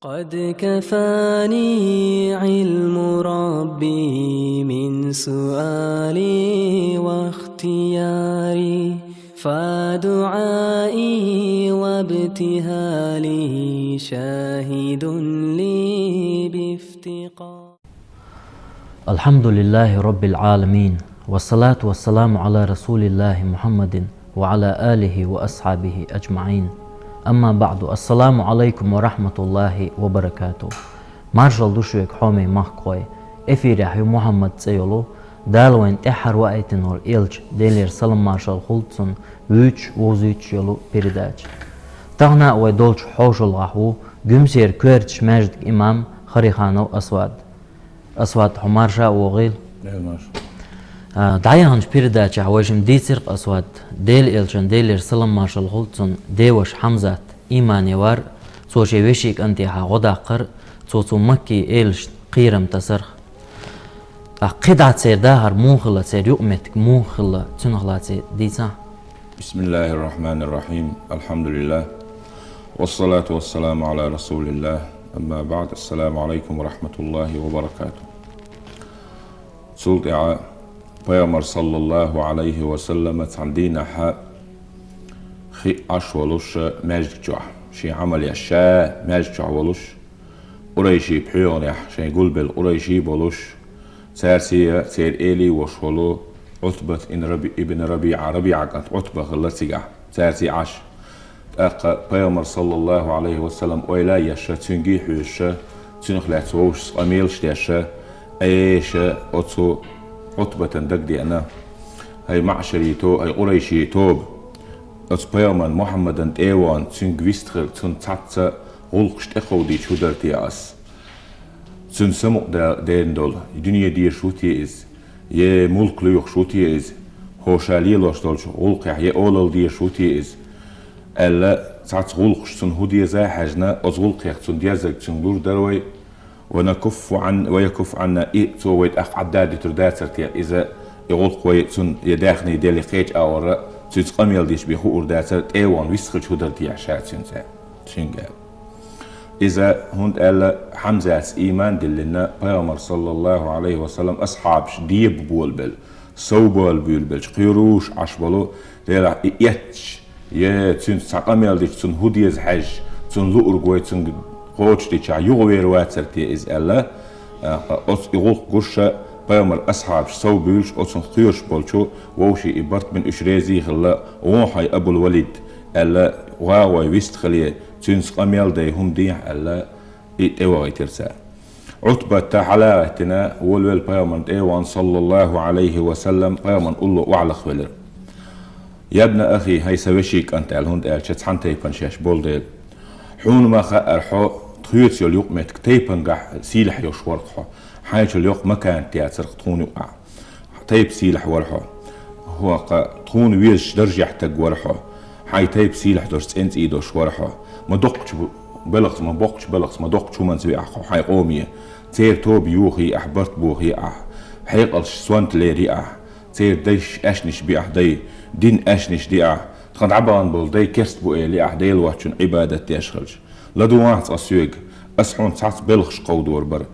قد كفاني علم ربي من سؤالي واختياري فدعائي وابتهالي شاهد لي بافتقار. الحمد لله رب العالمين، والصلاة والسلام على رسول الله محمد وعلى آله وأصحابه أجمعين. أما بعد، السلام عليكم ورحمة الله وبركاته. مارشال دوشوك حومي محقوي إفيريح محمد سيولو دالوين تحر وقتنور إلج ديلير سلام مارشال خلطسون ويتش وزيتش يولو بيرداج تغنا ودولش حوشل غحو جمسير كويرتش ماجد إمام خريخانو أصوات حمارشا وغيل دعيهانش بيرداج عواجم دي سرق أصوات ديل إلجن ديلير سلام مارشال خلطسون ديوش حمزات إيماني وار سوشي ويشيك أنتيها غداقر سوسو مكي إلش قيرم تسرخ قدعة سير داهر موخلة سير يؤمتك موخلة تنخلة سير ديسا. بسم الله الرحمن الرحيم. الحمد لله والصلاة والسلام على رسول الله. أما بعد، السلام عليكم ورحمة الله وبركاته. سلطع بيامر صلى الله عليه وسلم تعندينا حق خي أشولوش ماجد جوع شي عمل يشا ماجد جوع ولوش قريشي بحيون يح شي قلبل قريشي بولوش سارسية سير إيلي وشولو عتبة ابن ربيعة كانت عتبة غلتيقع سارسي عش أقا بيامر صلى الله عليه وسلم ويلا يشا تنجي حيشا تنخلات ووش قميلش يشا أيشا أتو عتبة دقدي أنا هاي معشري تو هاي قريشي توب أتبيامن محمدن إيوان تنجويستخل تنتعت غلقشت أخو دي شودرتي أس سمو دين دول الدنيا دي شوتي إز يه ملك ليوخ شوتي إز هوشالي لوش دولش غلق يه أولل دي شوتي إز ألا تعت غلقش تن هودي زي حاجنا أزغلق يختن ديازك تنلور دروي ونكف عن ويكف عنا إيه تويت أخ عدادي ترداترتي إذا يغلق ويتن يداخني ديالي خيج أورا تتقميل ديش بيخو أرداتر إيوان ويسخل شودرتي عشات سنسا شنقال إذا هند قال حمزة إيمان دلنا بيامر صلى الله عليه وسلم أصحابش ديب بولبل صوبول بولبلش قيروش عشبلو ديلا يتش تن ساقاميل ديش تن هوديز حج تن لؤرقوي تن قوش ديش يغوير واتسرتي إز ألا يغوق قرشة بيامر أصحابش صوبولش تن قيوش بولشو ووشي إبرت من إشريزي خلا ووحي أبو الوليد ألا واوي ويستخليه تنس قميل دي هم دي على إيواغي ترسا عتبة تحلاوتنا والويل بيامن إيوان صلى الله عليه وسلم بيامن قلو وعلى خولر يا ابن أخي هاي سويشيك أنت الهند قال شتحان تيبن شاش بول ديل حون ما خأر حو تخيوت يليوق متك تيبن قح سيلح يشورخو حايش اليوق مكان تياتر تخون يقع تيب سيلح ورحو هو تخون ويش درج يحتق ورحو حاي تيب سيلح درس انت ايدو شورحو ما دقش بلغس ما بقش بلغس ما دقش من زي أخو حي قومية تير توب يوخي أحبرت بوخي حيقلش سوانت ليري تير ديش أشنش بي دي دين أشنش دي تخد عبان بول دي كرست بو إلي دي الوحشن عبادة تيشخلش لدوات أسيوغ أسحون تحت بلغش قودور بر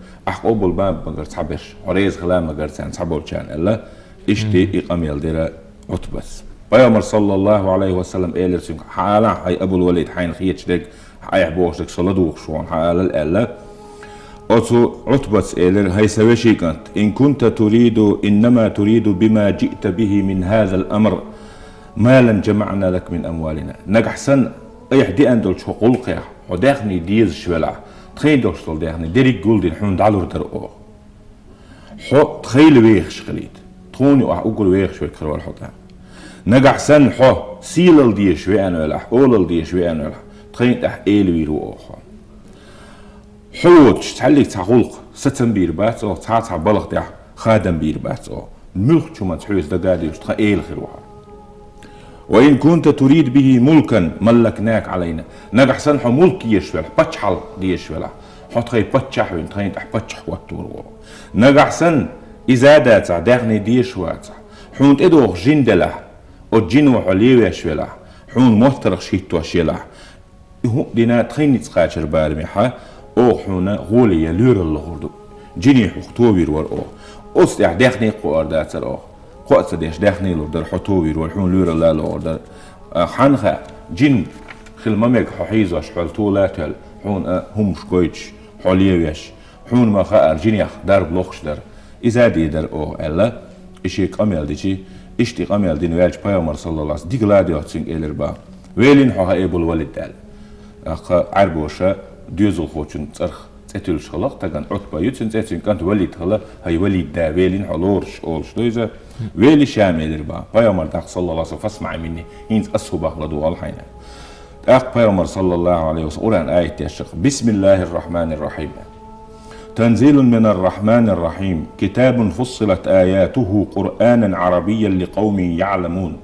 قوبل باب مقر تحبش عريز غلام مقر تحبول كان إلا إشتي إقاميل ديرا عتبس بيامر صلى الله عليه وسلم إيلر سنك حالا حي أبو الوليد حين خيتش ديك حي حبوشك صلدوك شوان حالا الألا أتو عتبة إيلر هاي سويشي كانت إن كنت تريد إنما تريد بما جئت به من هذا الأمر مالا جمعنا لك من أموالنا نجح سن أيح دي أندول شو قلقيا وداخني ديز شولا تخيل دوش طول داخني ديريك قول دي حون دعلور درقوه حو تخيل ويخ شخليت تخوني أقول ويخ شوي كروال حطها نجح سن حو سيلل دي شوي أنا ولا أولل دي شوي أنا ولا تخيل إيل ويرو أخو حوتش تحليك تعقلق ستن بيربات أو تعطى بلغ ده خادم بيربات أو ملك شو ما تحويز دقادي وش تخيل خيروها وإن كنت تريد به ملكا ملكناك علينا نجح سن حو ملك يشوي بتشحل دي يشوي حو تخيل بتشح وين تخيل بتشح وتورو نجح سن إذا داتا داغني دي شوات حون إدوغ جندله وجنو حليوه شولا حون محترق شيتو شيلا هو دينا تخيني تقاشر بارميحة حونا غولي لور اللغردو جيني حطوبير ور أوست داخني قوردات سر قوت ديش داخني لور در حطوبير ور حون لور لا لور در حنخا جين خل ممك حيز واش حلتولاتل حون هم شكويتش حوليويش حون ما خا جيني در بلوخش در إذا دي در ألا إشي قامل ديشي إشتي قامل دين ويلش بيامر صلى الله عليه وسلم ديغلاديوتسين إلربا ويلين حوها إبل ولد دال عربوشا ديوزل خوچن صرخ تتل شخلق تاغان عطبا يتسن تتسن كانت وليد خلا هاي وليد دا ويلين حلورش أولش دويزا ويلي شامل إلربا بيامر داق صلى الله عليه وسلم فاسمع مني هينز أصوبا لدو الحينا داق بيامر صلى الله عليه وسلم قرآن آية يشق بسم الله الرحمن الرحيم تنزيل من الرحمن الرحيم كتاب فصلت آياته قرآنا عربيا لقوم يعلمون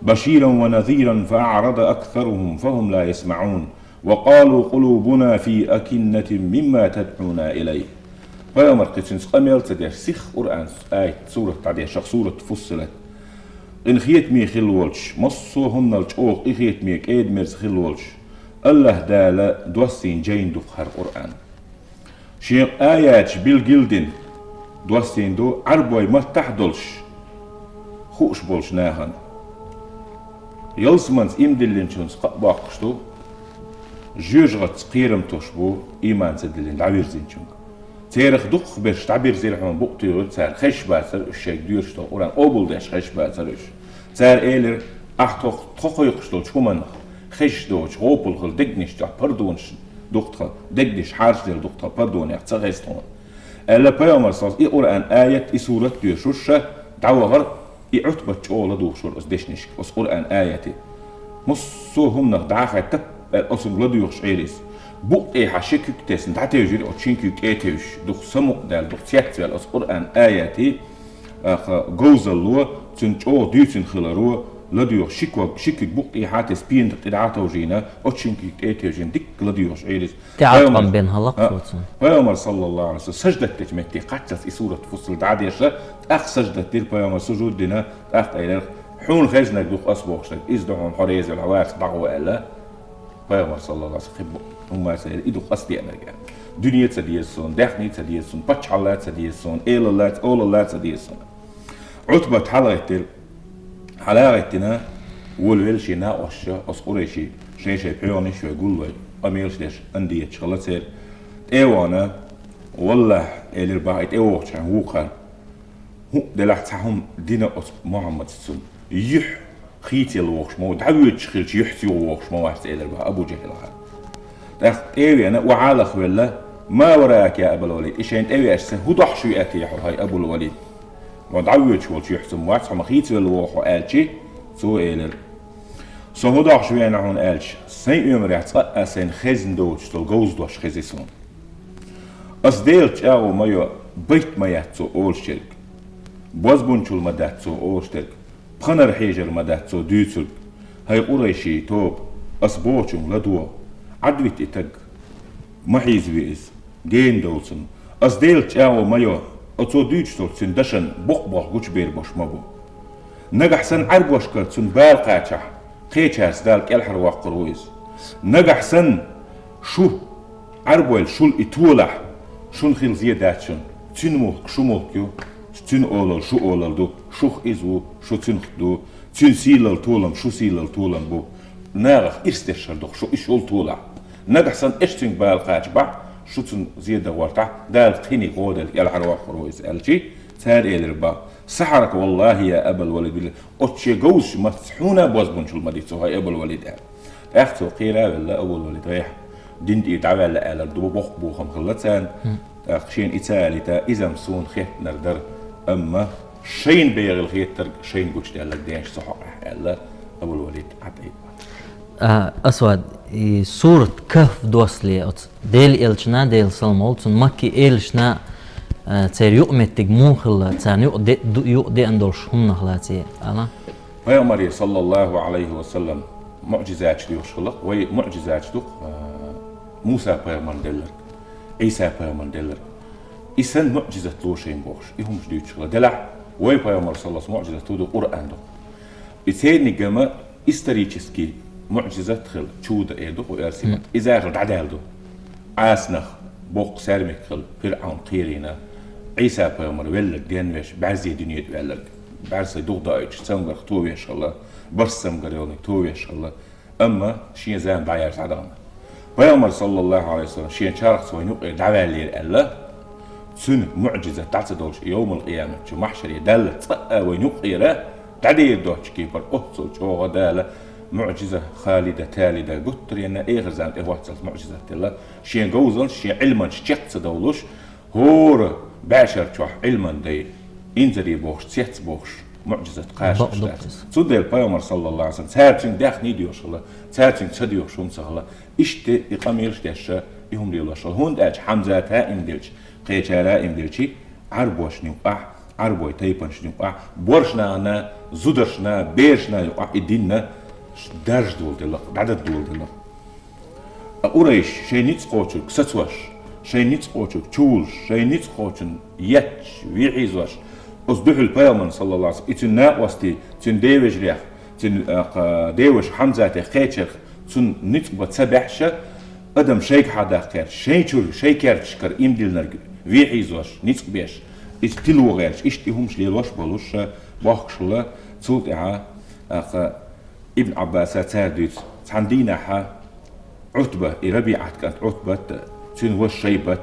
بشيرا ونذيرا فأعرض أكثرهم فهم لا يسمعون وقالوا قلوبنا في أكنة مما تدعونا إليه فيوم القسنس قميل تدير سيخ قرآن آية سورة تعدير شخ سورة فصلت إن خيت مي خلولش مصو هنالش أوغ إخيت مي كيد مرز خلولش الله دالا دوسين جين دفخر قرآن شيخ آيات بالجلدن دوسين دو عربوي ما تحدلش خوش بولش ناهن يلسمنز إمدلنشونس قباقشتو جوجغت قيرم توشبو إيمان سدلين عبير زينشونك تاريخ دق برش تعبير زيلحون بقتيرو تسار خش باسر الشيك ديرشتو قران أوبل داش خش باسرش تسار إيلر أحتوق تقويقشتو شومن خش دوش غوبل خل دقنش تح بردونش دقتها دقنش حارش دير دقتها بردون يحتغيستون ألا بيامر صاص إي قرآن آية إي سورة ديرشوشة دعوة غر إي عتبة شوالة دوشور أس ديشنش أس قرآن آياتي مصو هم نخدعاها تب الأسم لديوش عيريس بوق إيه حشيكك تسن تعتي يجري أو تشينكك إيتيوش دوخ سمق دال دوخ تيكتي الأس قرآن آياتي جوز الله تنجو ديوتن خلارو لديوش شيكك بوق إيه حاتس بين تدعاته وجينا أو تشينكك إيتيوشين ديك لديوش عيريس تعاقم بين هلقوتن بيامر صلى الله عليه وسلم سجدة تجمعتي قاتلت سورة فصل دعاديشة أخ سجدة دير بيامر سجود دينا أخ إلى حون خزنك دوخ أسبوخشك إزدهم حريز العواس دعوة ألا بيامر صلى الله عليه وسلم هم سير إدو قصدي أمريكا دنيا تديسون داخني تديسون بتشعلات تديسون إيلالات أولالات تديسون عتبة حلاغتنا والويلشي ناقشة أسقريشي شيء بيونيش ويقول لي أميلش ليش أندية شغلات سير إيوانا والله إلير بايت إيوه شان وقر هو دلعتهم دينا محمد سن يح خيتي الوقش مو دعوت شخيلش يحتي الوقش مو واحد إلير با أبو جهل هذا تاخ إيوه أنا وعلى خويله ما وراك يا أبو الوليد إيش أنت إيوه أشسن هو ضح شو يأتي هاي أبو الوليد ما دعوت شو يحسن واحد ما خيتي الوقش وقالشي سو إلير سو هو ضح شو أنا هون قالش سين يوم رح تقى سين خزن دوش تلجوز دوش خزيسون أصديلش أو ما يو بيت ما يحتو أول شرك بوزبونشو المداتو أول شرك بخنر حيجر مداتو ديوتل هاي قريشي توب أصبوشم لدوا عدويت إتق محيز بيز جين دولسن أصديلش أو ما يو أتو ديوتل سندشن بخ قوش بير باش مبو نجح سن عربوش كرتسن بالقاتح قيتشاس دالك الحر وقرويز نجح سن شو عربويل شو الإتولح شو نخيل زياداتشن تنمو شو موكيو تن أولل شو أولل دو شو إزو شو تنخدو تن سيلل طولم شو سيلل طولم بو ناغخ إستشر دو شو إشول طولع نجح سن إشتن بالقاتح با شو تن زيادة ورتع دال قيني غودل الحر وقرويز ألشي تار إلربا سحرك والله يا أبا الوليد بالله أتشي جوش مسحونا بوزبون شو المديتو هاي أبا الوليد أختو قيرا ولا أبو الوليد ريح دينت إتعوى على آلر دو بوخم خلتان أخشين إتالي تا إذا مسون خيط نردر أما شين بيغ الخيط ترق شين قوش ديالك دينش صحاح ألا أبو الوليد عطيب أسود سورة كهف دوسلي ديل إلشنا ديل سلمولتون مكي إلشنا تير يؤمت تجمون خلا تان يؤدي أندرش هم نخلاتي أنا بيامر صلى الله عليه وسلم معجزات ديوش خلق وي معجزات دو موسى بيامر دلر عيسى بيامر دلر إسان معجزة لو شيء بوش إهم جديد خلا دلع وي بيامر صلى الله معجزة دو قرآن دو بتاني جما استريتشسكي معجزة خل شو ده إيدو وإرسمت إذا غلط عدال دو عاسنخ بوق سرمكل فرعون قيرينا عيسى بيامر ولك دين وش بعزي دنيا ولك بعزي دوغدايش سمغر توي إن شاء الله برسم قريوني توي إن شاء الله أما شين زين بعيار سعدانا بيامر صلى الله عليه وسلم شين شارك سوى نقل دعوالي الله سن معجزة تعتدوش يوم القيامة شو محشر يدل تقى ونقيرة تعديد دوش كيبر أهصل شو غدالة معجزة خالدة تالدة قلت لنا إيه غزان إيه واتسل معجزة الله شين جوزل شين علما شجت دولوش هور باشر شو علما دي إنزري بوش سيت بوش معجزة قاش صدق البيامر صلى الله عليه وسلم سارتين داخل نيديوش الله سارتين تديوش هم سهلا إشتى إقاميلش داشة يهم ديولاش هون داش حمزة تائم ديلش قيتشارا إم ديلشي عربوش نيوقع عربوي تايبنش نيوقع بورشنا أنا زودرشنا بيرشنا يوقع إدينا درج دول دلق عدد دول دلق أوريش شيء نيت قوتشك ستوش شيء نيت قوتشك تولش شيء نيت قوتشن يتش ويعيزوش أصبح البيامن صلى الله عليه وسلم إتنا وستي تن ديوش ريح تن ديوش حمزة تخيتشك تن نيت بتسبحش أدم شيك حدا كار شيء شيء كارش كار إم دلنا ويعيزوش نيت بيش استلو غيرش إشتهمش ليلوش بلوش باخشلا صوت ابن عباس تاديت عندنا ح عتبة ربيعة كانت عتبة تنوى شيبة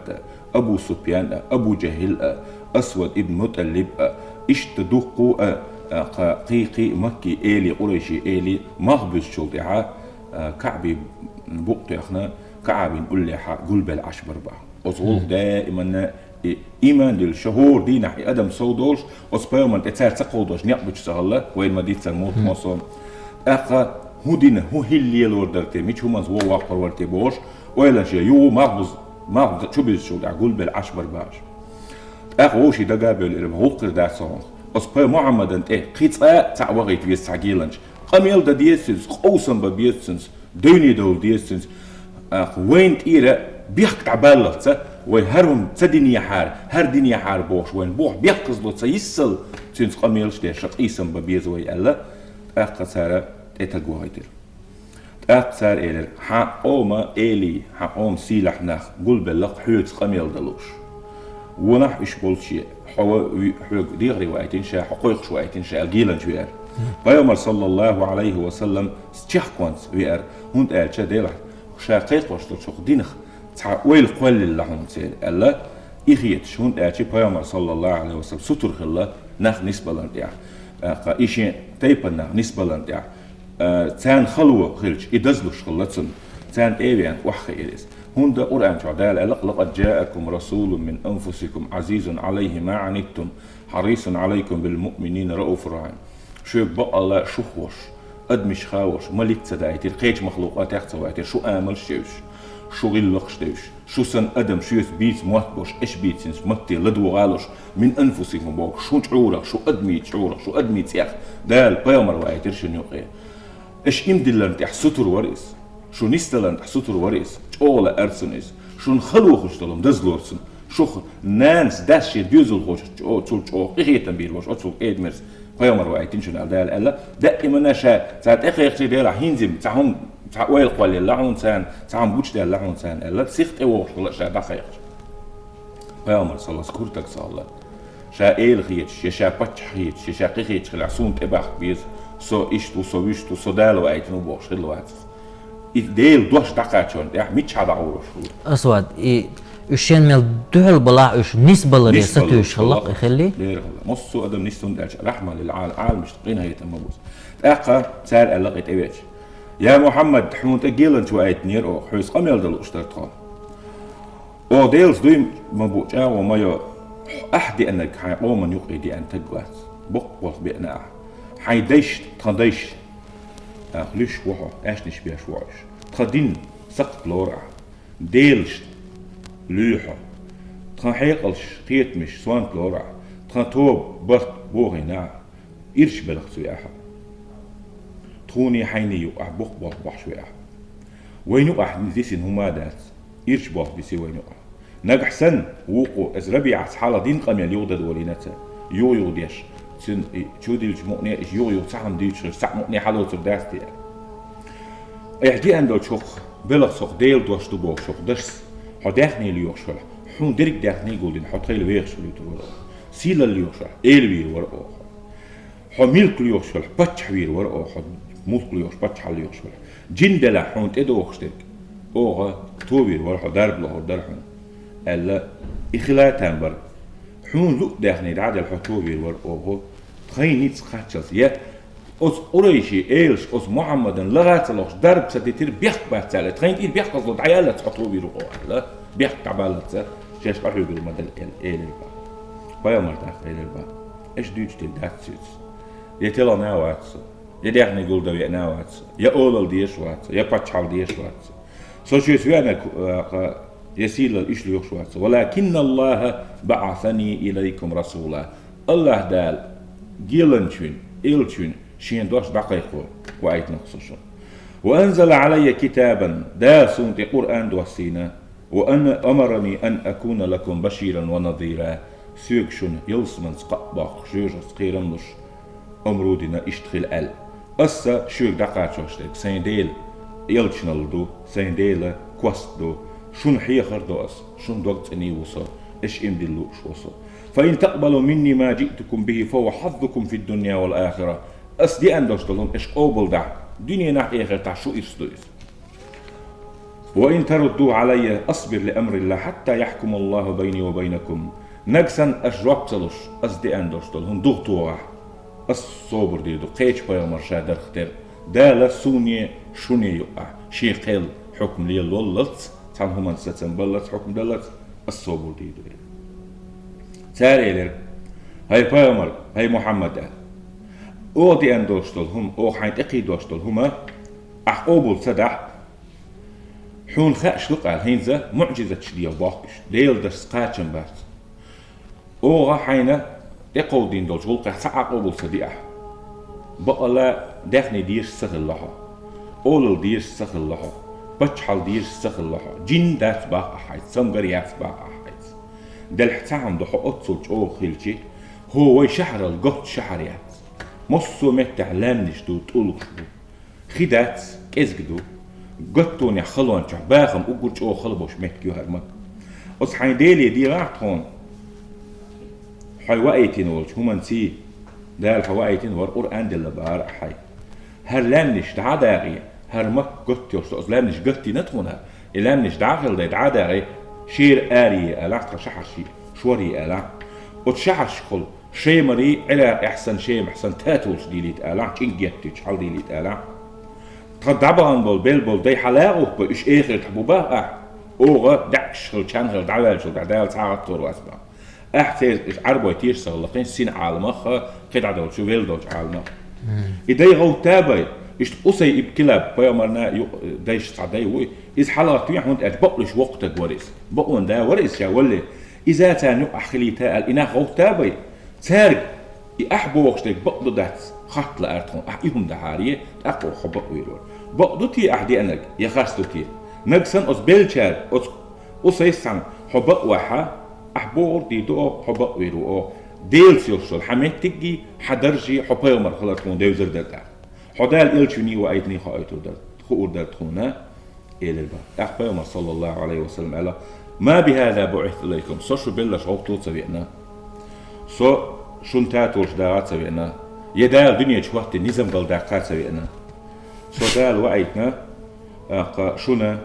أبو سفيان أبو جهل أسود ابن مطلب اشتدقوا قيقي مكي إلي قريشي إلي مغبز شلطعة كعبي بقطي أخنا كعبي نقول لها قلب العشبر بقى أصول دائما إيمان للشهور دي نحي أدم صودولش أصبحوا تتسار تقودوش نقبش سهلا وين ما ديت سنموت مصر أخا هودينا هو هلي الوردرتي مش هما زوا واقر ورتي بوش ولا شيء يو مغبز شو بيزشوا أقول بالعشبر باش أخا وشي دقابل إلهم هوقر دا صون أصبحوا محمد أنت قيتها تعوغيت بيس تعجيلنش قميل دا ديسنس قوسن ببيسنس دوني دول ديسنس أخ وين تيرا بيحك تعبالت وهرهم تدنيا حار هر دنيا حار بوش وين بوح بيحقز لو تسيسل سنس قميلش دي شقيسن ببيز وي ألا أخ سارة اتلقوهيتر أخ سار إلر حقوما إلي حقوم سيلح نخ قل بلق حيوت قميل دلوش ونح إش بولشي حوق ديغري وقتين شا حقوق شوقتين شا الجيلن شوير بيومر صلى الله عليه وسلم ستشحكوانس وير هند قال شا ديلح شا قيق وشتر شوق دينخ ويل قول اللهم سير ألا إخيتش هند قال شا بيومر صلى الله عليه وسلم ستر خلا نخ نسبة لنديع إيشين تيبنا نسبة لنديع تان خلوة خلش إدزلوش خلتسن تان إيبيان وحخي إليس هند قرآن شعدال لقد جاءكم رسول من أنفسكم عزيز عليه ما عنتم حريص عليكم بالمؤمنين رؤوف رحيم شو بقى الله شخوش أدمش خاوش ملك تدايتر قيش مخلوقات يحتويتر شو آمل شوش شو غلق شوش شو سن أدم شو بيت موتبوش إيش بيت سنس متي لدو غالوش من أنفسكم بوك شو شعورك شو أدميت شعورك شو أدميت ياخ دال بيامر وايتر شنو قيه إيش إمدلن تح ستر وريس شو نستلن تح ستر وريس أولا أرسنس شو نخلو خشتلهم دزلورسن شو نانس داش يدوزل خوش تشول إخيتن بيروش أتصل إدمرس بيامر وايتين شنو دال ألا دائما نشا ساعات إخيخ شيء ديلا هينزم تعهم ويل قوالي اللعون سان تعهم بوش ديال اللعون سان ألا سيخت إيوش ولا شا دخيخ بيامر صلى سكورتك صلى شا إيل خيتش يشا باتش خيتش يشا قيخيتش خلعسون تباخ بيز سو إشتو سو ويشتو سو دالو وايتين وبوش خلو هاتف ديل دوش دقاتشون يا ميتش هذا عورش أسود وشين مال دهل بلا وش نسبة لريسته وش خلق يخلي ليه خلق مصو أدم نستون دالش رحمة للعالم عالم مشتقين هي تمبوس أقا سار لقيت إيش يا محمد حمون تجيلن شو آيت نير أو حوس قميل دلو اشترطها أو ديلز دوم مبوش وما يو أحدي أنك حيقوم يقيدي أن تجواز بقوة بأنا حيديش تنديش ليش وحو ايش نشبيش وعش تخدين سقط لورع ديلش لوحو تخحيقلش قيتمش سوانت لورع تخطوب برت بوغينا إرش بلغتو ياحا تخوني حيني يوقع بوغ شوية وين يوقع نزيسين هما دات إرش بوغ بيسي وين يوقع نجح سن وقو ازربي عسحالة دين قميال يوغدد ولينتا يو ديش سن شو ديلش مؤني إيش يو سعم ديلش سعم مؤني حلو ترداستي إحدي عندو شوخ بلغ سوخ ديل دوش تبوغ شوخ درس داخني اللي يوشل حون درك داخني قولين حطيل ويخشل يتور سيلا اللي يوشل إلوير ورا ملك اللي يوشل بتش وير ورا ملك اللي يوشل بتش اللي يوشل جندلا حون تدوخشتك توبير ورا درب له درحون ألا إخلاتان بر حون لو داخني عاد الحطوبير ورا تخينيت خاتشلس يا أس أوريشي إيلش أس محمد لغات الله درب ستير بيخ باتسال تخينت بيخ قصد عيالة حطوبير لا بيخ تعبالة شاش قرر يقول مدل إيل البا بايا مرتاح إيل البا إيش دوتش تداتسيس يتلا ناواتس يداخني يقول دوي ناواتس يا أولل ديش واتس يا باتشال ديش واتس سوشيس ويانا يسيل الإيش ليوش واتس ولكن الله بعثني إليكم رسولا الله دال جيلنشون إلشون شين دوش دقيقو وآيت نقصشون وأنزل علي كتابا داسون قرآن دوسينا وأن أمرني أن أكون لكم بشيرا ونظيرا سيكشون يلسمن سقباق جوجس قيرمنش أمرودنا اشتخل أل أسا شوك دقاتشوشتك سينديل يلشنالدو سينديل كوستدو شون حيخر دوس شون دوقت اني وصل ايش امدلو وصل فإن تقبلوا مني ما جئتكم به فهو حظكم في الدنيا والآخرة أسدي أندوشتلهم إيش قوبل دع دنيا نح آخر تع شو إرسدويس وإن تردوا علي أصبر لأمر الله حتى يحكم الله بيني وبينكم نقصا أشربتلوش أسدي أندوشتلهم دوغتوها الصبر ديدو قيش بيامر شادر ختر دالا سوني شوني يقع شيخيل حكم لي اللولت تام هم ستنبلت حكم دلت الصبر ديدو تاريلر هاي بيامر هاي محمد او دي اندوشتلهم او حين تقيدوشتلهما أحقوبل سدح حون خاش لقال هينزا معجزة شديا باقش ديل درس قاتشن بات او حين يقودين دول شغل قاعد عقوبل سديح بقى لا داخني دير سخل لها اول دير سخل لها بتشحل دير سخل لها جين دات بقى حيث سمغريات بقى حيث دل حتام دو حقوصل او خلجي هو شحر القط شحريات مصو متع لامنشدو تقولشدو خدات كزجدو قطون يخلون باخم اقول او خلبوش متكيو هرمك اس حين ديلي دي راحتون حوايتين ولش هم نسي ده الحوايتين ور قرآن دل بار حي هر لامنش دعاغي هر مك قط يوش لامنش قطي نتونا لامنش داخل ده دعاغي شير آري ألاحت شحر شي شوري ألاح وتشحر شخل شيء مري على أحسن شيء أحسن تاتولش ديليت ألاح تشينجيتش حال ديليت ألاح تدعبان بول دي حلاقه بإيش آخر تحبوبها أوغا دعش هل كان هل دعوال شو دعوال ساعات طور واسبع احتاج عربو يتير سغلقين سين عالمخ قد عدول شو ويلدوش عالمخ إذا يغو تابي إيش تقصي إبكلاب بيامرنا دايش تعدي وي إذا حلقت ويحمد أجبقلش وقتك وريس بقون دا وريس يا ولي إذا تانو أخلي تاال إنا غو تابي تارك يأحبو وقتك بقضو دات خط لأرتهم أحيهم دهارية أقو حبق ويلور بقضو تي أحدي أنك يخاستو تي نقصن أس بيلشار أس يسان حبق وحا أحبور ديدو حبق ويرو ديل سيوصل حميت تجي حدرجي حبايو مرخلتون ديوزر دلتا حدال إلشوني وأيتني خايتو دلت خور دلتونا إلى البا أحبايو صلى الله عليه وسلم قال ما بهذا بعث إليكم سوشو بيلا شغطو سبيعنا سو شنتاتوش داعات سبيعنا يدال دنيا شوحت النظام بالداقات سبيعنا سو دال وأيتنا شونا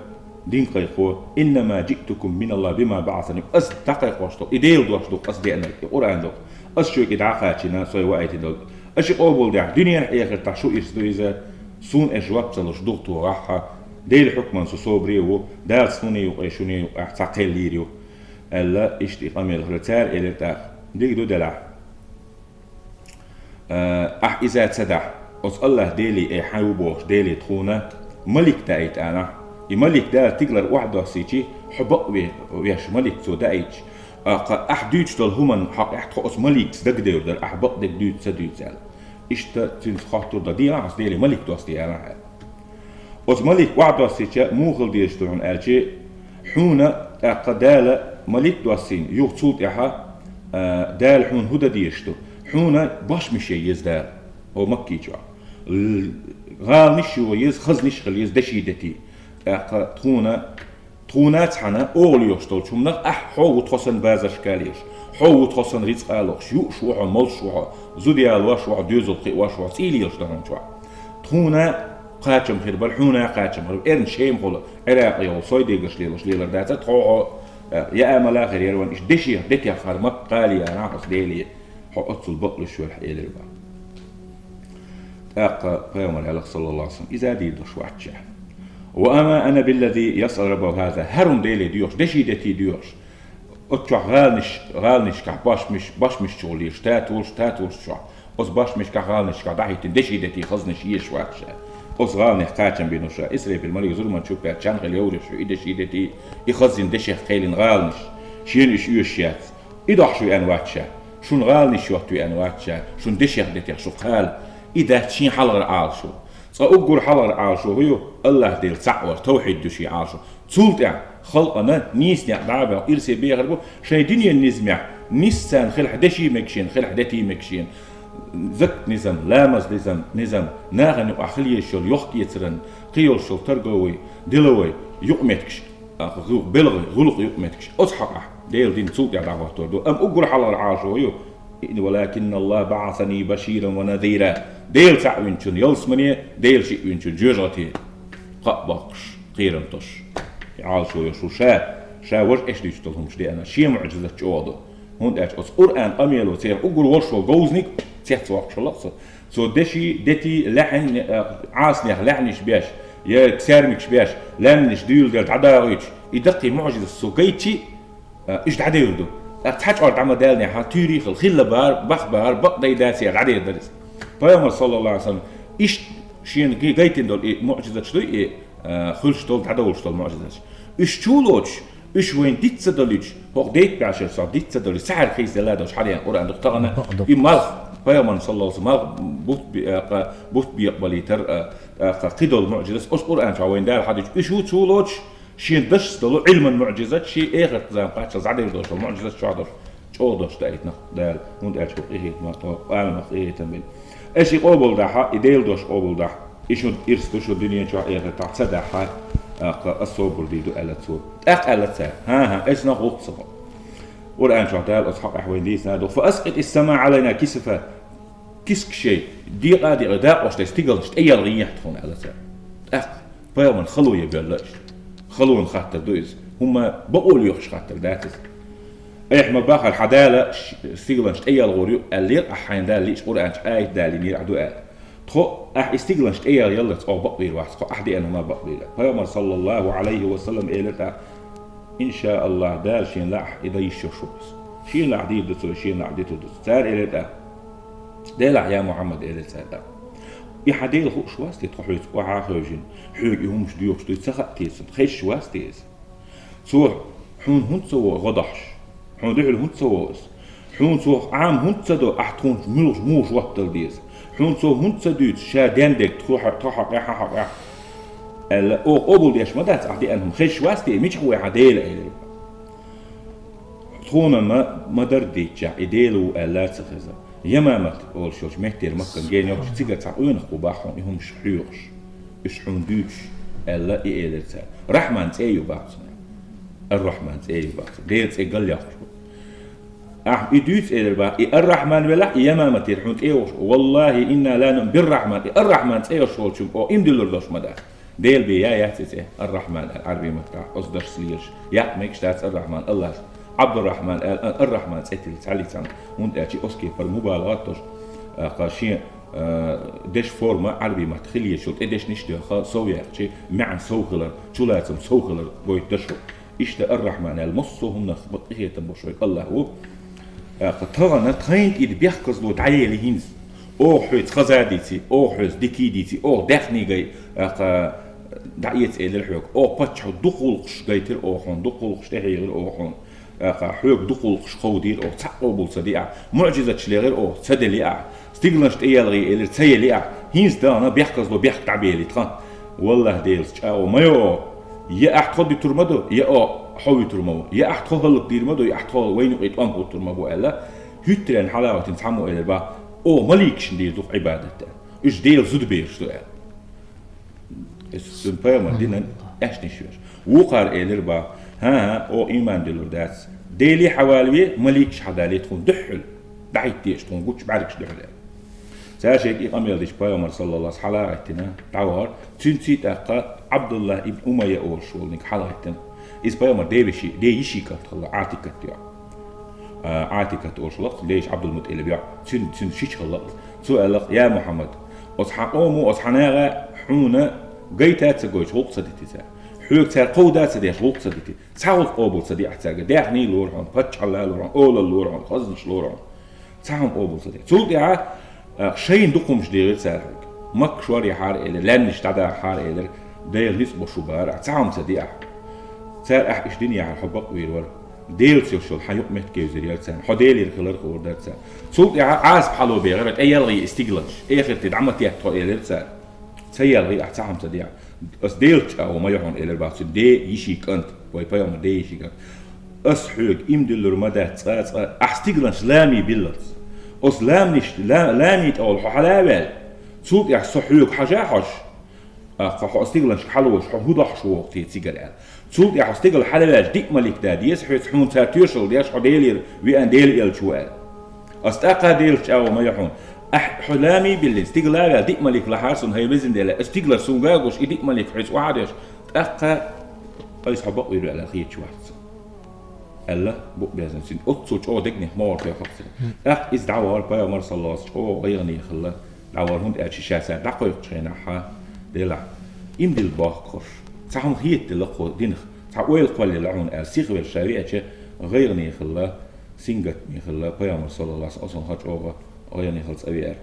دين قيقو إنما جئتكم من الله بما بعثني أس دقيق واشتو إديل دوشتو أس دي أنك القرآن دوك أس شوك إدعاقاتنا سوي وآيتي دوك أشي قوبول داع دنيا إيخر تحشو إرسدو إذا سون إجواب سلوش دوغتو راحة ديل حكمان سوبريو دال سوني يقيشوني أحتاقيل ليريو ألا إشتي قامي الغرتار إلي تاخ ديك دو دلع إذا تدع أس الله ديلي إي حيوبوش ديلي تخونا ملك تايت أنا الملك ده تقدر واحدة سيتي حبق وياش ملك سودايج أحدوش تلهمن حق أحد ملك دقدر در أحبق دقدود سدود زال إشت تنخاطر ده دي عس ديلي ملك دوستي أنا أس ملك واحدة سيتي موغل ديشتون أرجع حونا قدالة ملك دوستين يوصل إحا دال حون هدا ديشتو حونا باش مشي يزدار هو مكي جوا غال نشوا يز خز نشغل يز دشيدتي تخونا تونات حنا أوليوش تول شمنا حو توصن بازش كاليش حو توصن رزق ألوش يوش وح ملش وح زوديال وش وح ديوزل قي وش وح تيليوش دهون شو تونا قاتم خير بالحونا قاتم خير إرن شيم خلا عراقي أو صيدي قشليلوش ليلر داتا تروح يا أمل آخر يروان إيش دشيا دتيا خارمك قالي أنا عقص ديلي حو أتصل بقل شو الحقيقة للبا قيام العلق صلى الله عليه وسلم إذا ديدوش واتشه وأما أنا بالذي يصرب هذا هرم ديلي ديوش دشي دتي ديوش أتشع غالنش كح باش مش شغليش تاتولش شو أص باش مش كح غالنش كح دحيت دشي دتي خزنش يش واتشه أص غالنش قاتم بينوشا إسري بالمري زلمة شوف بيت شان غل يورش وإدشي دتي يخزن دشي خيلين غالنش شين إش يوشيات إدح شو أنواتشه شون غالنش يوتو أنواتشه شون دشي دتي شو خال إذا تشين حلقة عاشو سأقول حلقة عاشو هو الله ديل سعور توحيد دوشي عاشو تولت يعني خلقنا نيس نعبا إرسي بيغربو شاي دنيا النزمع نيسان خلح دشي مكشين خلح دتي مكشين ذك نظام لامز نظام ناغن أخلي شل يحكي يترن قيل شل ترقوي دلوي يقمتكش بلغ غلق يقمتكش أصحق ديل دين تولت يعني دعوة تردو أم أقول حلقة عاشو هو ولكن الله بعثني بشيرا ونذيرا ديل تعوينشون يلسمني ديل شيء جوجتي قبقش قيرنتش عالشو يشو شا وش ايش ديشتلهم شدي انا شي معجزه جودو هون اش اس قران اميلو تير اقول وشو جوزنيك تيت وقت شلص سو دشي دتي لحن عاصني لحنش بيش يا تسارمكش بيش لانش ديل قال عداويش يدقي معجزه سوقيتي ايش عدا يردو تحكي عن عمل دالني ها تاريخ الخلة بار بخبار بقضي داسي عدي الدرس فيوم صلى الله عليه وسلم إيش شين جايتين دول معجزة شو خلش دول عدولش دول معجزة إيش شولوش إيش وين ديت دولش هو ديت بعشر صار ديت دول سعر خيس لا دوش حاليا قرآن دكتورنا إمال فيوم صلى الله عليه وسلم بوت بيقبلي تر قدول معجزة إيش قرآن شوين دال حدش إيش هو شولوش شين دش دلو علم المعجزات شيء إيه غير زين قاعد شزعدي دوش المعجزات شو عذر شو دوش تأيتنا دال مود أشوف إيه ما تو أنا إيه تمل إيش يقابل ده حق يديل دوش قابل ده إيش إرس دوش الدنيا شو إيه غير تعصد حق الصوب الفيديو قالت صوب قالت سا ها إيش نقول صفا والآن شو تعال أصحاب أحوال دي سنادو فأسقط السماء علينا كسفة كسك شيء دي قادي غداء وش تستيقظ أي الغيح تكون على سا فيوم خلو يبلش خلون خاطر دويز هما بقول يخش خاطر داتس احنا بقى الحداله استيغلنش اي الغوريو اللي احين ده ليش قرانش اي ده اللي يرعدو قال تخو استيغلنش اي يلا او بقبيل واحد تخو احدي انا ما بقبيل فيوم صلى الله عليه وسلم قالت ان شاء الله ده شين لا اذا يشوفس شين لا عديد دو شين لا عديد دو صار قالت ده لا يا محمد قالت هذا يحديل هو شواستي تخويت وعاخوجين حوق يهمش ديوش دي تسخطيس خيش شواستيس سو حون هون سو غدحش حون دحل هون سوس حون سو عام هون تدو احتون موش وقت ديس حون سو هون تدوت شادندك تروح تحق او قبل ديش مدات عدي انهم خيش شواستي مش هو عديل تخونا ما درديتش عديلو الا تخزا يمامت أول شيء مهتر مكان جاني وش تيجي تعقون خباحهم يهم شحيوش يشحون دوش ألا إيلتها رحمن تأيو بعضنا الرحمن تأيو بعضنا ديت إقل يخرج إدوت إلبا الرحمن ولا يمامت يرحون تأيوش والله إنا لا نؤمن بالرحمن الرحمن تأيوش شو شو أو إمدلور دوش مدار ديل بيا ياتي الرحمن العربي مكتع أصدر سليش يعمكش تاس الرحمن الله عبد الرحمن الرحمن سأتي تعلي سام وانت أشي أسكي فالمبالغاتش قاشين دش فورما عربي ما تخليه شو إدش نشتي خا سويا شيء مع سوغلر شو لازم سوغلر بوي تشو إيش الرحمن المصهم نخبط إيه تبوشوي الله هو قطعنا ترين إذ بيحكز لو تعالي لهينز أو حيت خزاديتي أو حيت ديكيديتي أو دخني جاي دعيت إلى الحوك أو بتش دخولش جايتر أو خون دخولش تهير أو خون حوك دخولش خودير أو تعقوب الصديع معجزة شليغير أو سدليع استيغلنش تيالغي إلى تياليع هينز دانا بيحكز لو بيحك تعبيلي تخان والله ديلش أو مايو يا أحد ترمدو يا حوي ترمو يا أحد خلق ديرمدو يا أحد وين يطلق ترمو ألا هترن حلاوة تنسمو إلى با أو مليكش ديل دوف عبادته إيش ديل زود بيرش دوال السنبايا مدينة أشني شوش وقار إلر با ها أو إيمان دلور داس ديلي حوالي مليكش حدالي تكون دحل دعيت تيش تكون قوتش بعدكش دحل ساشيك إقام يلدش بايامر صلى الله عليه وسلم دعوار تنسيت أقا عبد الله ابن أمية أورشولنك حلقتنا إز بايامر دي يشيكت خلا عاتكت يا عاتكت أورشولك ليش عبد المطلب يا تن شيش خلا سؤال يا محمد أصحابه أصحابنا حونا جيتات سجوش وقت صديتي حلوك تار قودات سديش وقت صديتي تعال قابل صديق أحتاج داخني لورهم فتش الله لورهم أول لورهم خزنش لورهم تعال قابل صديق سؤال يا شيء دقمش دير سارك مكشور يحار إلى لن نشتدى حار إلى دير نسبة شبار تعال صديق سار إيش دنيا على حبك ويرور ديل سيشل حيوك مت كيوزريال سان حديل الخلر خوردات سان سوق عاز بحلو بيغرت أي يلغي استقلش أي خير تدعمت يحتو إلى سان سيلغي أحتهم صديق أس ديلش أو ما يحون إلى البعض دي يشيك أنت ويبيعهم دي يشيك أس حوك إمدلر مدات أحستقلش لامي بيلس أس لامنش لاميت أو الحلاوة سوق يحسحوك حاجة استقلش حلوش حودح شو وقت تيجر سوق استقل حلاوة ديك ملك داديس حيث حون ساتيوشل ديش حديلير وين ديل الشوال استقى ديلش أو ما يحون حلامي باللي استقلال ديك ملك لحاسن هي بزن ديلا استقلال سوغاغوش ديك ملك حيث وعدش أقى أيس حبق ويرو على خيط شوارز الله بق بيزن سين أتصوش أو دقني مور في خبصة أق إز دعوار بايا مر صلى الله عليه وسلم غيرني خلا دعوار هند أشي شاسع دقوا يقشينا حا ديلا إم دل باخر تعهم هيت دلقو دينخ تعويل قوال لعون السيخ والشريعة غيرني خلا سينجت مي خلا بايا مر صلى الله عليه وسلم هاج أوغا غيرني خلص أبيار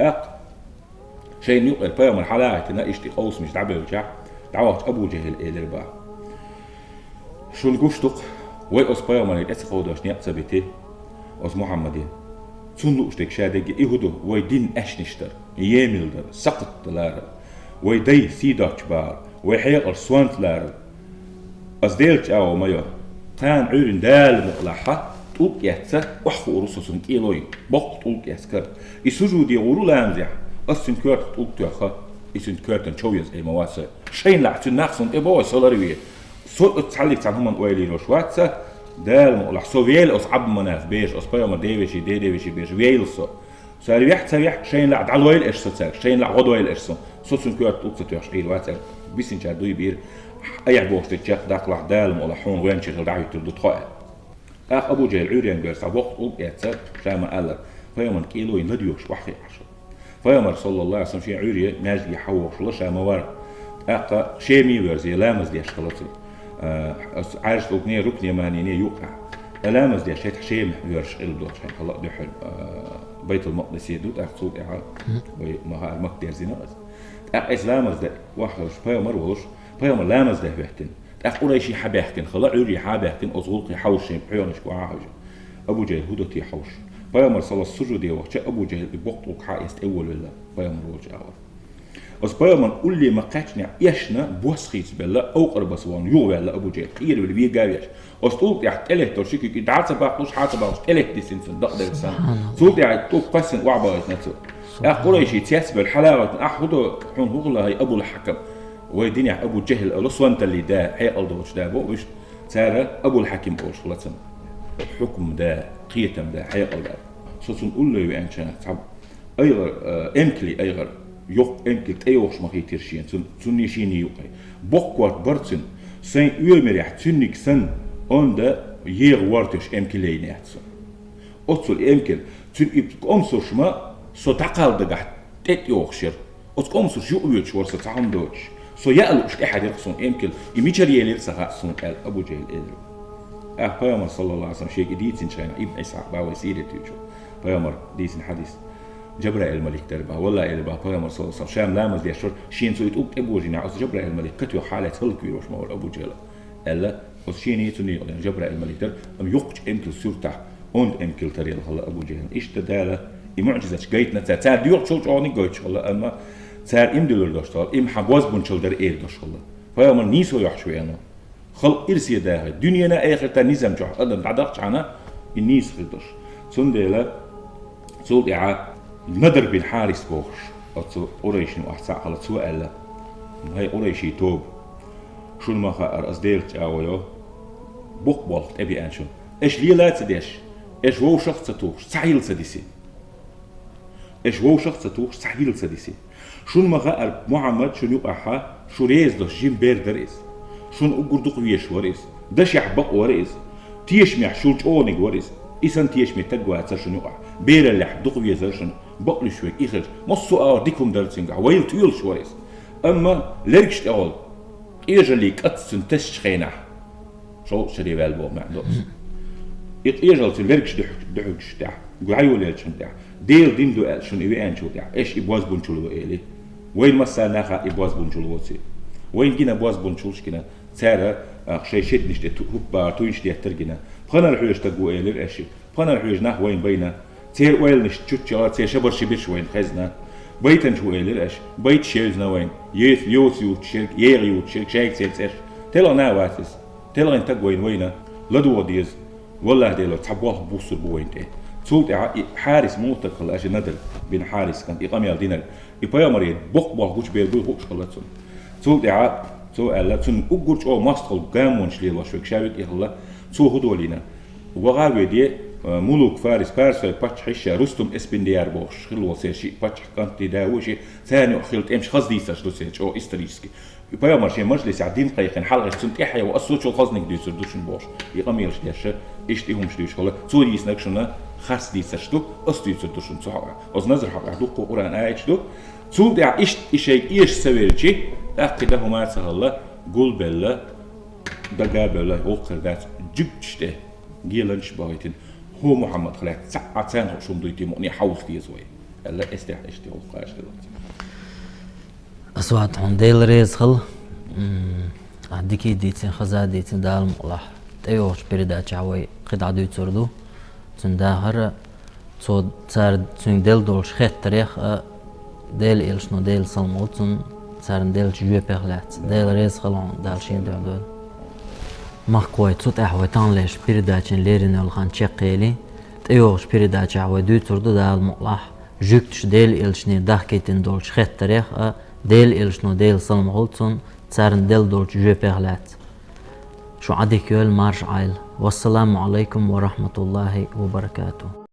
أق شيء نيقل بايا مر حلاعة ناقشتي قوس مش دعبه وجع دعوات أبو جهل إلربا شو القشتق وي أسبايا من الأسخ وداش نيقص بيته أس محمدين تنو أشتك شادق إهدو وي دين أشنشتر يامل در سقط لار وي دي سيداش بار وي حيق السوانت لار أس ديلش أو مايو كان عيرن دال مقلحة طوق يحتسا وحخو رسوسن كيلوين بق طوق يحسكر يسجو دي غورو لامزيح أسن كورت طوق تيخا يسن كورتن شويز أي مواسع شين لعتن ناقصن إبوي سولاريوية سو اتحلق عن هم ويلي روشواتسا دال مقلح سو ويل أصعب مناف بيش أصبايا ما ديوشي ديوشي بيش ويل سو ساريح ساريح شين لعد على ويل إيش ساتك شين لعد غد ويل إيش سو سنكوات توقت تيوشقيل واتسا بيسن شادو يبير أي عبوش تتشاق داقلح دال مقلحون وين شغل دعوي تردو تخائل أخ أبو جهل عريان بيرس عبوقت قلت ياتسا شاما قال فيومن كيلو ينديوش وحي عشر فيومر صلى الله عليه وسلم شين عريان ناجل يحوش الله شاما ورا أخ شيمي بيرزي لامز ديش خلطي عايش أغنية ركن يمانينية يوقع ألامز دي شيء حشيم يرش قلبه شيء خلاص دي حل بيت المقدس يدوت أخصوص إعال وما المقدس زيناز إسلامز ده واحد شبيه مروش بيوم لامز ده بيحتن أقول شيء حبيحتن خلاص عري حبيحتن أصغلقي حوش بحيونش وعاج أبو جهل هدوتي حوش بيوم صلى السجود دي وقت أبو جهل بوقتك حايست أول ولا بيوم روج أول أصبحنا نقول لي ما قاتنا يشنا بوسخيس بلا أو قربسوان يو ولا أبو جهل خير اللي بيجاويش أصطوب يحتله ترشيك كي دعت بقوش حاسب أو تله تسين صدق ده السنة صوت يعتوب قسن وعبارة نفسه أقول شيء تيسب الحلاوة أحده حون هو هاي أبو الحكم ويديني أبو جهل الأصوات اللي ده هي ألدوش ده بو وش سارة أبو الحكم أوش خلاص حكم ده قيتم ده هي ألده صوت نقول له يعني صعب أيغر إمكلي أيغر يوق إمكل تأيوش ما يترشين سنيشين يوقي بقوات برتسن سين يومريح تنك سن عند يير وارتش إمكلين يحسن أتصل إمكل تن أمسر شما ستقال دقح تأيوخشر أمسر يؤويش ورسة تعمدوش سو يألوش أحد يرقصون إمكل يميشر يلير سغاقصون قال أبو جهل إدرو بيامر صلى الله عليه وسلم شيء ديتين شاينا ابن إسحاق باوي سيرة تيجو بيامر ديتين حديث جبرائيل الملك دربا والله إلى بابا بيامر صلى الله عليه وسلم شام لامز ديشور شين سويت أبو جينا عز جبرائيل الملك كتو حالة هلك ويروش مول أبو جهل ألا وشين يتوني يعني جبرائيل الملك در أم يقش إمكل سورته und إمكل تريل هلا أبو جهل إيش تداله معجزة جيتنا تار ديوق شو جاني جيت الله أما تار إم دلور داشتال إم حبواز بنشل در إير داشتال بيامر نيسو يحشوي أنا خلق إرسي ده دنيانا آخر تنظم جح أدم تعدقش عنا النيس خدش سندلا سول إعا ندر بن حارس بوخش أتصو أوريشن وأحساء على سؤال هاي أوريشي توب شون ما خا أصديل تعاولو بوق بولت أبي أنشون إيش ليه لا تديش إيش هو شخص توش سعيل سديسي إيش هو شخص توش سعيل سديسي شون ما خا محمد شون يقحا شو ريز دوش جيم بير دريز شون أقول دقويش وريز دش يحبق وريز تيش مح شولج أونيج وريز إنسان تيش متجوا تشون يقع بير اللي دقوي زرشون بقول شوي إخر مصو ديكم دلتينج ويل تيول شويس أما لرجت أول إيجالي كاتسن تشخينا شو شري بالبو ما عندوش إيجال تلرجت دحوش تاع قايو ليلشون تاع ديل دين دو شون إيوان شو تاع إيش إبواز بنشلو إلي وين مسا ناخا إبواز بنشلو وتي وين جينا بواز بنشلوش كنا سارة شيء شد نشتى هوبا توينش دي ترجنا بخنا الحوش تقو إلي إيش بخنا الحوش ناخ وين بينا تير ويل نشتشوا تير شبر شبيش وين خزنا بيتن شو إلي إيش بيت شيلز نوين يث يوث يوت شرك يوت شرك شيء سير تلا ناواتس تلا أنت وين وينا لدو ديز والله ديلو تحبوه بوصل بوين تي صوت حارس موتقل أجي ندل بين حارس كان إقامة دينك يبقى مريض بق بوش بيربو بوش خلصون صوت سو ألا سن أقولش أو ماستل جامونش ليه لاشوك شايف إخلا سو هدولينا وغاوي دي ملوك فارس باتش حشة رستم اسبنديار بوش خلوا سيشي باتش كانت داوشي ثاني خلت امش خزدي ساشلو سيش او استريسكي يبقى مارشي مجلس عدين قيقن حلقة سنت إحيا وأصلو شو خزنك ديسر دوشن بوش يقاميرش ديش إشتيهم شديش خلا سو يسنك شنا خاص دي ساشلو أصليسر دوشن سحقة أز نظر حق عدوق قرآن آيش دو سو دع إيش سويرشي أقده ما سهلا قول بلا دقابلا وقر ذات جبشته جيلنش بايتين هو محمد خلاك ساعتين شوم دويتي مؤني حوص دي زوي الا استح اشتي وقاش دلوقتي أصوات عن ديل ريز خل عندكي ديتين خزاديتين دال مقلح تيوش بريدا تعوي قد عدو تردو تنداهر صود صار تون ديل دولش خيت تاريخ ديل إلشنو ديل صلموتن صار ديل جوي بغلات ديل ريز خلون دالشين دول مخكوي تصوت أحوي تانليش بريداتشن ليرين الخان تشقيلي تيوش بريداتش أحوي دو تردو دال مقلح جوكتش ديل إلشني داخكيتين دولش خيت تاريخ ديل إلشنو ديل صلموتن صار ديل دولش جوي بغلات شو عديك يول مارش عايل والسلام عليكم ورحمة الله وبركاته.